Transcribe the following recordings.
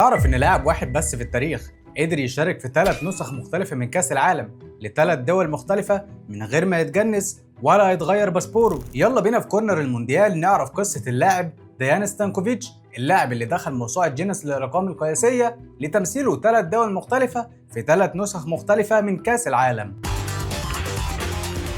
تعرف إن لاعب واحد بس في التاريخ قدر يشارك في 3 نسخ مختلفة من كأس العالم ل3 دول مختلفة من غير ما يتجنس ولا يتغير باسبوره. يلا بينا في كورنر المونديال نعرف قصة اللاعب ديان ستانكوفيتش، اللاعب اللي دخل موسوعة جينيس للأرقام القياسية لتمثيله 3 دول مختلفة في 3 نسخ مختلفة من كأس العالم.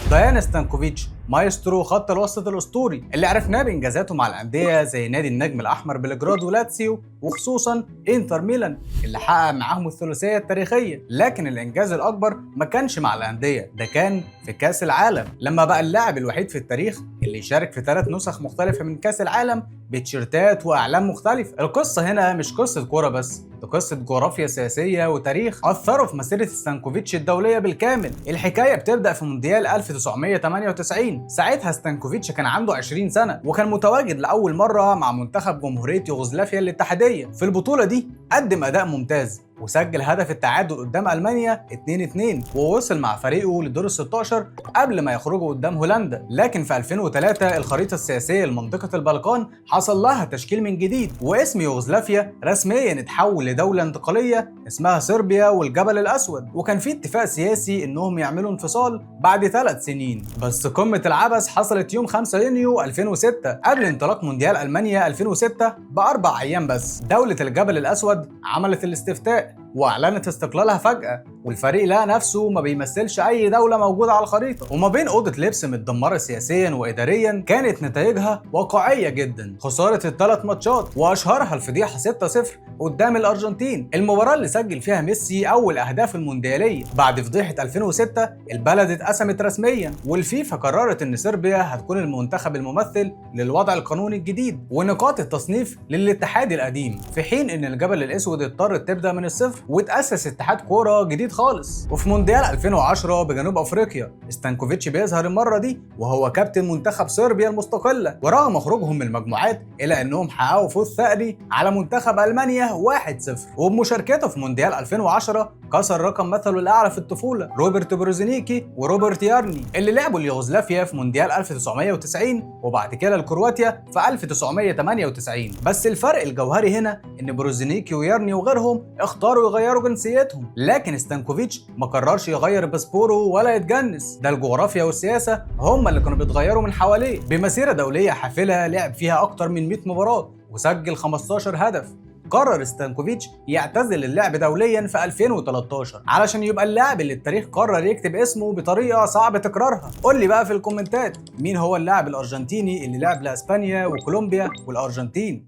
ديان ستانكوفيتش مايسترو خط الوسط الاسطوري اللي عرفناه بانجازاته مع الانديه زي نادي النجم الاحمر بلجراد ولاتسيو، وخصوصا انتر ميلان اللي حقق معاهم الثلاثيه التاريخيه. لكن الانجاز الاكبر ما كانش مع الانديه، ده كان في كاس العالم لما بقى اللاعب الوحيد في التاريخ اللي يشارك في 3 نسخ مختلفه من كاس العالم بتيشيرتات واعلام مختلفه. القصه هنا مش قصه كوره بس، ده قصه جغرافيا سياسيه وتاريخ اثروا في مسيره ستانكوفيتش الدوليه بالكامل. الحكايه بتبدا في مونديال 1998. ساعتها ستانكوفيتش كان عنده 20 سنة وكان متواجد لأول مرة مع منتخب جمهورية يوغوسلافيا الاتحادية. في البطولة دي قدم أداء ممتاز وسجل هدف التعادل قدام ألمانيا 2-2، ووصل مع فريقه لدور ال16 قبل ما يخرجوا قدام هولندا. لكن في 2003 الخريطة السياسية لمنطقة البلقان حصل لها تشكيل من جديد، واسم يوغوسلافيا رسميا اتحول لدولة انتقالية اسمها صربيا والجبل الأسود، وكان في اتفاق سياسي انهم يعملوا انفصال بعد 3 سنين. بس قمة العبث حصلت يوم 5 يونيو 2006 قبل انطلاق مونديال ألمانيا 2006 ب4 أيام بس. دولة الجبل الأسود عملت الاستفتاء واعلنت استقلالها فجأة، والفريق لقى نفسه ما بيمثلش اي دولة موجودة على الخريطة. وما بين اوضة لبس متدمرة سياسيا واداريا كانت نتائجها واقعية جدا، خسارة ال3 ماتشات واشهرها الفضيحة 6-0 قدام الارجنتين، المباراة اللي سجل فيها ميسي اول اهداف المونديالية. بعد فضيحة 2006 البلد اتقسمت رسميا، والفيفا قررت ان صربيا هتكون المنتخب الممثل للوضع القانوني الجديد، ونقاط التصنيف للاتحاد القديم، في حين ان الجبل الاسود اضطرت تبدا من الصفر وتأسس اتحاد كورة جديد خالص. وفي مونديال 2010 بجنوب افريقيا ستانكوفيتش بيظهر المرة دي وهو كابتن منتخب صربيا المستقلة، ورغم خروجهم من المجموعات الا انهم حققوا فوز ثأري على منتخب المانيا 1-0. وبمشاركته في مونديال 2010 كسر رقم مثله الاعلى في الطفولة روبرت بروزينيكي وروبرت يارني اللي لعبوا اليوغوسلافيا في مونديال 1990 وبعد كده الكرواتيا في 1998. بس الفرق الجوهري هنا ان بروزينيكي ويارني وغيرهم اختاروا يغيروا جنسيتهم، لكن ستانكوفيتش ما قررش يغير باسبوره ولا يتجنس، ده الجغرافيا والسياسة هم اللي كانوا بيتغيروا من حواليه. بمسيرة دولية حافلة لعب فيها اكتر من 100 مباراة وسجل 15 هدف، قرر ستانكوفيتش يعتزل اللعب دوليا في 2013 علشان يبقى اللاعب اللي التاريخ قرر يكتب اسمه بطريقه صعب تكرارها. قول لي بقى في الكومنتات مين هو اللاعب الارجنتيني اللي لعب لاسبانيا وكولومبيا والارجنتين.